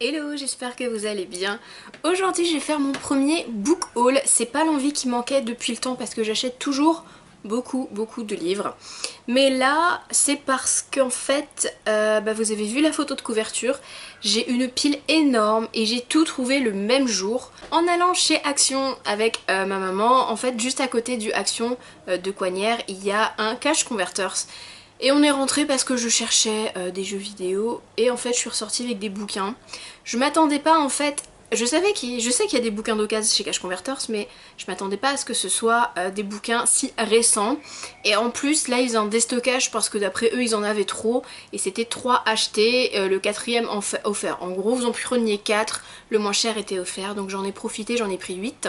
Hello, j'espère que vous allez bien. Aujourd'hui je vais faire mon premier book haul. C'est pas l'envie qui manquait depuis le temps parce que j'achète toujours beaucoup de livres. Mais là c'est parce qu'en fait, vous avez vu la photo de couverture, j'ai une pile énorme et j'ai tout trouvé le même jour. En allant chez Action avec ma maman, en fait juste à côté du Action de Coignières, il y a un Cash Converters. Et on est rentré parce que je cherchais des jeux vidéo et en fait je suis ressortie avec des bouquins. Je m'attendais pas en fait, je sais qu'il y a des bouquins d'occasion chez Cash Converters mais je m'attendais pas à ce que ce soit des bouquins si récents. Et en plus là ils ont un déstockage parce que d'après eux ils en avaient trop et c'était 3 achetés, le quatrième offert. En gros vous en preniez 4, le moins cher était offert donc j'en ai profité, j'en ai pris 8.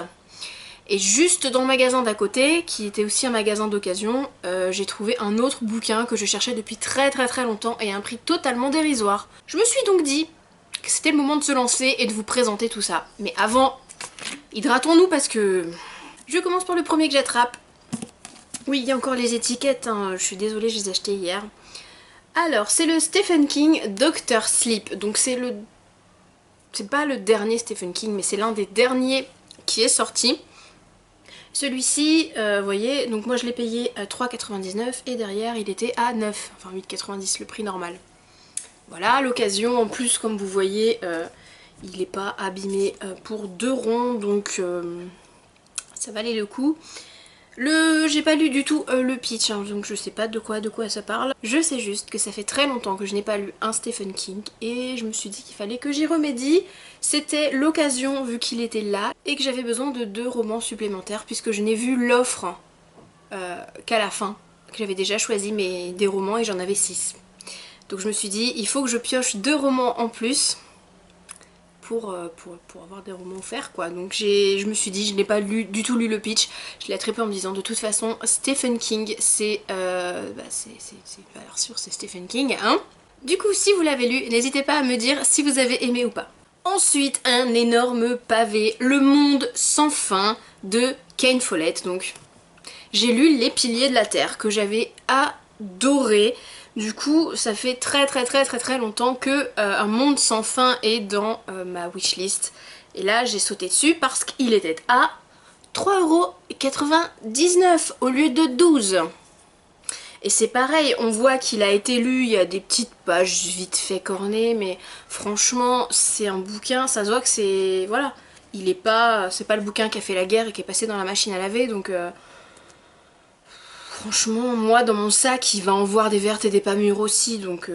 Et juste dans le magasin d'à côté, qui était aussi un magasin d'occasion, j'ai trouvé un autre bouquin que je cherchais depuis très longtemps et à un prix totalement dérisoire. Je me suis donc dit que c'était le moment de se lancer et de vous présenter tout ça. Mais avant, hydratons-nous parce que je commence par le premier que j'attrape. Oui, il y a encore les étiquettes, hein. Je suis désolée, je les ai achetées hier. Alors, c'est le Stephen King Dr. Sleep. Donc c'est pas le dernier Stephen King, mais c'est l'un des derniers qui est sorti. Celui-ci, vous voyez, donc moi je l'ai payé à 3,99 et derrière il était à 9, enfin 8,90 le prix normal. Voilà, l'occasion en plus comme vous voyez, il n'est pas abîmé pour 2 ronds donc ça valait le coup. J'ai pas lu du tout le pitch, hein, donc je sais pas de quoi ça parle. Je sais juste que ça fait très longtemps que je n'ai pas lu un Stephen King et je me suis dit qu'il fallait que j'y remédie. C'était l'occasion vu qu'il était là et que j'avais besoin de 2 romans supplémentaires puisque je n'ai vu l'offre qu'à la fin, que j'avais déjà choisi des romans et j'en avais 6. Donc je me suis dit il faut que je pioche 2 romans en plus pour avoir des romans offerts quoi. Donc je me suis dit, je n'ai pas du tout lu le pitch, je l'ai attrapé en me disant de toute façon Stephen King c'est valeur sûre, c'est Stephen King hein. Du coup si vous l'avez lu, n'hésitez pas à me dire si vous avez aimé ou pas. Ensuite un énorme pavé, Le Monde sans fin de Ken Follett. Donc j'ai lu Les Piliers de la Terre que j'avais adoré. Du coup, ça fait très longtemps que Un Monde sans fin est dans ma wishlist. Et là, j'ai sauté dessus parce qu'il était à 3,99€ au lieu de 12. Et c'est pareil, on voit qu'il a été lu, il y a des petites pages vite fait cornées, mais franchement, c'est un bouquin, ça se voit que c'est... Voilà, c'est pas le bouquin qui a fait la guerre et qui est passé dans la machine à laver, donc... Franchement, moi dans mon sac, il va en voir des vertes et des pas mûres aussi, donc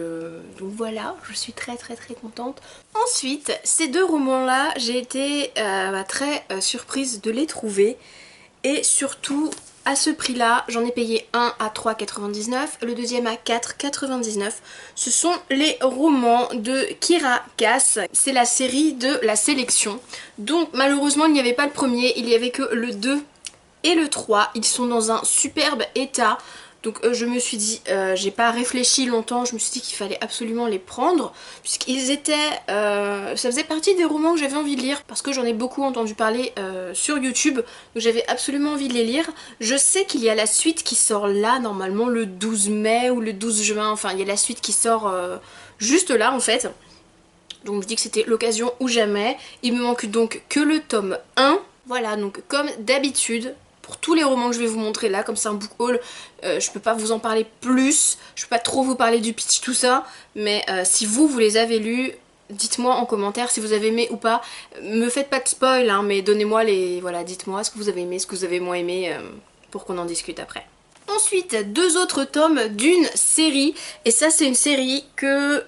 voilà, je suis très contente. Ensuite, ces 2 romans-là, j'ai été très surprise de les trouver, et surtout à ce prix-là, j'en ai payé un à 3,99, le deuxième à 4,99. Ce sont les romans de Kiera Cass, c'est la série de la sélection. Donc malheureusement, il n'y avait pas le premier, il n'y avait que le 2 et le 3, ils sont dans un superbe état. Donc je me suis dit, j'ai pas réfléchi longtemps, je me suis dit qu'il fallait absolument les prendre puisqu'ils étaient, ça faisait partie des romans que j'avais envie de lire parce que j'en ai beaucoup entendu parler sur YouTube, donc j'avais absolument envie de les lire. Je sais qu'il y a la suite qui sort là, normalement le 12 mai ou le 12 juin, enfin il y a la suite qui sort juste là en fait. Donc je dis que c'était l'occasion ou jamais. Il me manque donc que le tome 1. Voilà, donc comme d'habitude, pour tous les romans que je vais vous montrer là, comme c'est un book haul, je peux pas vous en parler plus, je peux pas trop vous parler du pitch, tout ça, mais si vous les avez lus, dites-moi en commentaire si vous avez aimé ou pas. Me faites pas de spoil, hein, mais donnez-moi les... Voilà, dites-moi ce que vous avez aimé, ce que vous avez moins aimé, pour qu'on en discute après. Ensuite, 2 autres tomes d'une série, et ça c'est une série que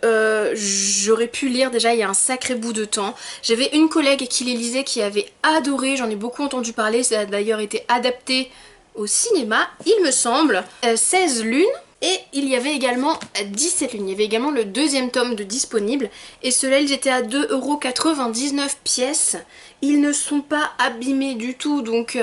j'aurais pu lire déjà il y a un sacré bout de temps. J'avais une collègue qui les lisait qui avait adoré, j'en ai beaucoup entendu parler, ça a d'ailleurs été adapté au cinéma, il me semble. 16 lunes, et il y avait également 17 lunes, il y avait également le 2e tome de disponible, et ceux-là ils étaient à 2,99€ pièce. Ils ne sont pas abîmés du tout, donc...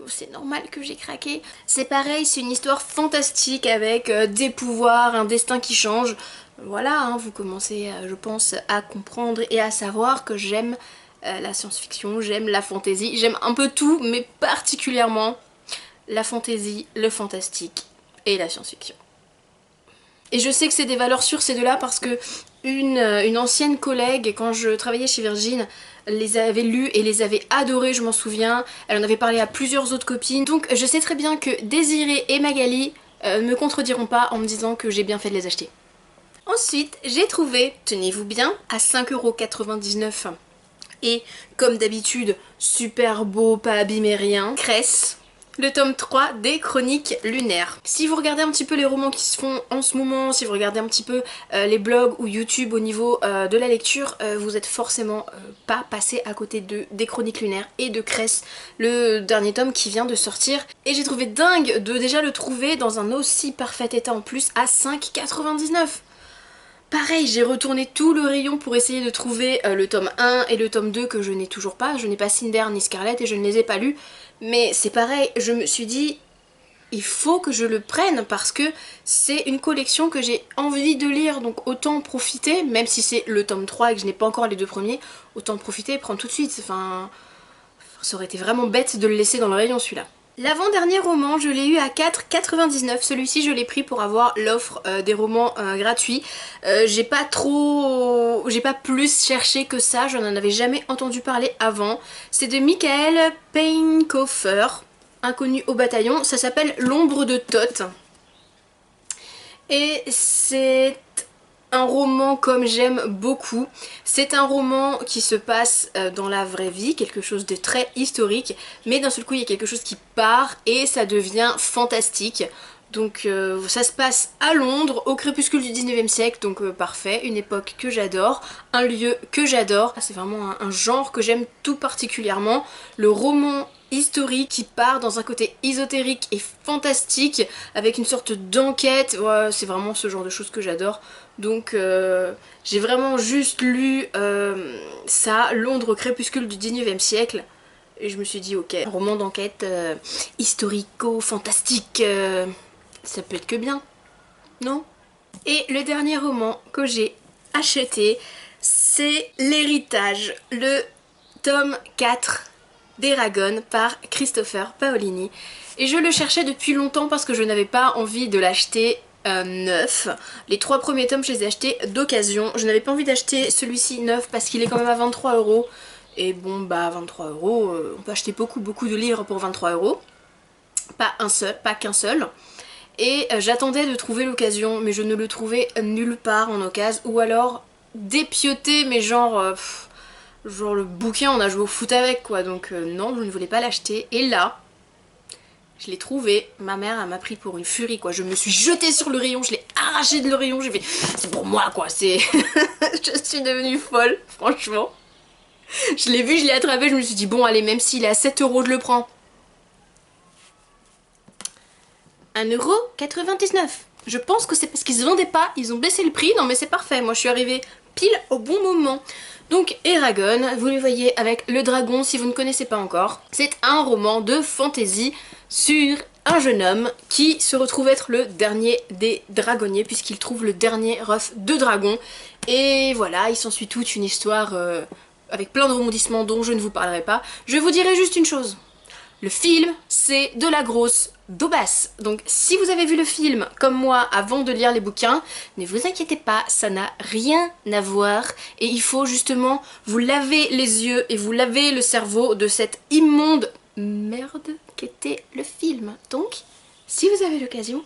c'est normal que j'ai craqué. C'est pareil, c'est une histoire fantastique avec des pouvoirs, un destin qui change. Voilà, hein, vous commencez, je pense, à comprendre et à savoir que j'aime la science-fiction, j'aime la fantasy, j'aime un peu tout, mais particulièrement la fantasy, le fantastique et la science-fiction. Et je sais que c'est des valeurs sûres ces deux-là parce que une ancienne collègue, quand je travaillais chez Virgin, les avait lus et les avait adorés, je m'en souviens. Elle en avait parlé à plusieurs autres copines. Donc je sais très bien que Désirée et Magali me contrediront pas en me disant que j'ai bien fait de les acheter. Ensuite, j'ai trouvé, tenez-vous bien, à 5,99 €. Et comme d'habitude, super beau, pas abîmé rien, Cress, le tome 3 des Chroniques Lunaires. Si vous regardez un petit peu les romans qui se font en ce moment, si vous regardez un petit peu les blogs ou YouTube au niveau de la lecture, vous êtes forcément pas passé à côté des Chroniques Lunaires et de Cress, le dernier tome qui vient de sortir. Et j'ai trouvé dingue de déjà le trouver dans un aussi parfait état en plus à 5,99 €. Pareil, j'ai retourné tout le rayon pour essayer de trouver le tome 1 et le tome 2 que je n'ai toujours pas. Je n'ai pas Cinder ni Scarlet et je ne les ai pas lus. Mais c'est pareil, je me suis dit, il faut que je le prenne parce que c'est une collection que j'ai envie de lire. Donc autant profiter, même si c'est le tome 3 et que je n'ai pas encore les deux premiers, autant profiter et prendre tout de suite. Enfin, ça aurait été vraiment bête de le laisser dans le rayon celui-là. L'avant-dernier roman, je l'ai eu à 4,99 €. Celui-ci, je l'ai pris pour avoir l'offre des romans gratuits. J'ai pas plus cherché que ça, je n'en avais jamais entendu parler avant. C'est de Michael Peinkofer, inconnu au bataillon. Ça s'appelle L'ombre de Thoth. Et c'est un roman comme j'aime beaucoup. C'est un roman qui se passe dans la vraie vie, quelque chose de très historique, mais d'un seul coup il y a quelque chose qui part et ça devient fantastique. Donc ça se passe à Londres, au crépuscule du 19e siècle, donc parfait, une époque que j'adore, un lieu que j'adore. C'est vraiment un genre que j'aime tout particulièrement. Le roman historique qui part dans un côté ésotérique et fantastique avec une sorte d'enquête, ouais, c'est vraiment ce genre de choses que j'adore. Donc j'ai vraiment juste lu ça, Londres au crépuscule du 19e siècle, et je me suis dit ok, un roman d'enquête historico-fantastique, ça peut être que bien, non? Et le dernier roman que j'ai acheté, c'est L'Héritage, le tome 4 d'Eragon par Christopher Paolini. Et je le cherchais depuis longtemps parce que je n'avais pas envie de l'acheter neuf. Les 3 premiers tomes, je les ai achetés d'occasion. Je n'avais pas envie d'acheter celui-ci neuf parce qu'il est quand même à 23 €. Et bon, bah 23 €, on peut acheter beaucoup de livres pour 23 €. Pas qu'un seul. Et j'attendais de trouver l'occasion, mais je ne le trouvais nulle part en occasion. Ou alors dépioté, mais genre... genre le bouquin, on a joué au foot avec quoi. Donc non, je ne voulais pas l'acheter. Et là... je l'ai trouvé, ma mère elle m'a pris pour une furie quoi, je me suis jetée sur le rayon, je l'ai arraché de le rayon, j'ai fait c'est pour moi quoi, c'est... je suis devenue folle, franchement. Je l'ai vu, je l'ai attrapé, je me suis dit bon allez, même s'il est à 7 €, je le prends. 1,99 €. Je pense que c'est parce qu'ils se vendaient pas, ils ont baissé le prix, non mais c'est parfait, moi je suis arrivée pile au bon moment. Donc Eragon, vous le voyez avec le dragon si vous ne connaissez pas encore. C'est un roman de fantasy sur un jeune homme qui se retrouve être le dernier des dragonniers puisqu'il trouve le dernier œuf de dragon. Et voilà, il s'ensuit toute une histoire avec plein de rebondissements dont je ne vous parlerai pas. Je vous dirai juste une chose. Le film, c'est de la grosse daubasse. Donc si vous avez vu le film comme moi avant de lire les bouquins, ne vous inquiétez pas, ça n'a rien à voir. Et il faut justement vous laver les yeux et vous laver le cerveau de cette immonde merde qu'était le film. Donc, si vous avez l'occasion,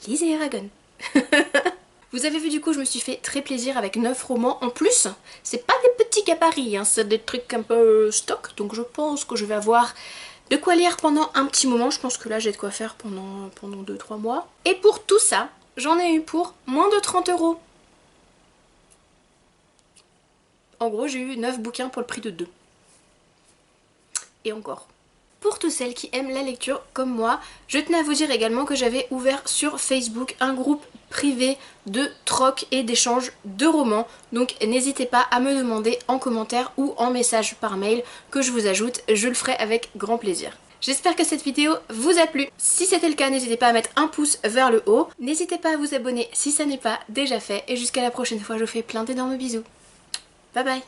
lisez Eragon. Vous avez vu, du coup je me suis fait très plaisir avec 9 romans en plus. C'est pas des petits gabarits, hein, c'est des trucs un peu stock. Donc je pense que je vais avoir de quoi lire pendant un petit moment. Je pense que là j'ai de quoi faire pendant 2-3 mois. Et pour tout ça, j'en ai eu pour moins de 30 €. En gros j'ai eu 9 bouquins pour le prix de 2. Et encore. Pour toutes celles qui aiment la lecture comme moi, je tenais à vous dire également que j'avais ouvert sur Facebook un groupe privé de troc et d'échange de romans. Donc n'hésitez pas à me demander en commentaire ou en message par mail que je vous ajoute, je le ferai avec grand plaisir. J'espère que cette vidéo vous a plu. Si c'était le cas, n'hésitez pas à mettre un pouce vers le haut. N'hésitez pas à vous abonner si ça n'est pas déjà fait. Et jusqu'à la prochaine fois, je vous fais plein d'énormes bisous. Bye bye.